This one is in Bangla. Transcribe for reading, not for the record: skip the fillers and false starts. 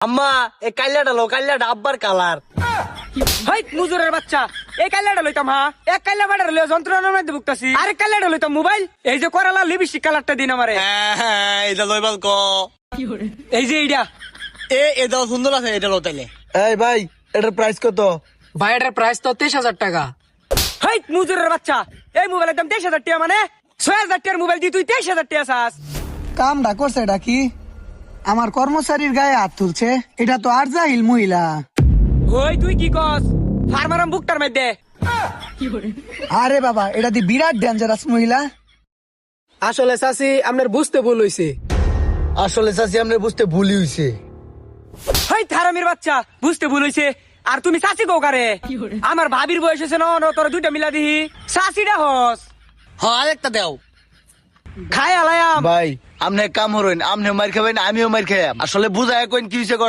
আম্মা এই কাল্লাটা আব্বার কালার। হাই মুজুরের বাচ্চা, এই কাল্লাটা লইতাম হ্যাঁ, এক কাল্লা বাড়ার লইয়া যন্ত্রণার মধ্যে ভুগতাছি, আরেক কাল্লাটা লইতাম মোবাইল। এই যে করালা লিপস্টিক কালারটা দিন আমারে। হ্যাঁ এটা লইবাল ক। এই যে এইটা এটা সুন্দর আছে, এটা লইতাইলে। এই ভাই, এটার প্রাইস কত? ভাই এটার প্রাইস তো 23,000 টাকা। হাই মুজুরের বাচ্চা, এই মোবাইলের দাম 23,000 টাকা, মানে 6,000 টাকার মোবাইল দিয়ে তুই 23,000 টাকা চাস? কামটা করছে এটা কি? আমার কর্মচারীর গায়ে হাত তুলছে, এটা তো আর জাহিল মহিলা। ওই তুই কি কস? ফার্মারাম বুকটার মধ্যে। আরে বাবা, এটা দি বিরাট ডেঞ্জারাস মহিলা। আসলে চাচি আপনার বুঝতে ভুল হইছে। আসলে চাচি আমরা বুঝতে ভুলই হইছে। হাই থারামির বাচ্চা, বুঝতে ভুল হইছে। আর তুমি চাচি কও কারে? আমার ভাবির বয়স হয়েছে না, তোর দুইটা মিলা দিহি চাচিটা হস। হ্যাঁ আরেকটা দেও। খাই আলায়াম। ভাই, আমনে কাম হরইন, আমনে মার খাবেন, আমিও মার খাইয়াম। আসলে বুঝায় কইন কি হইছে।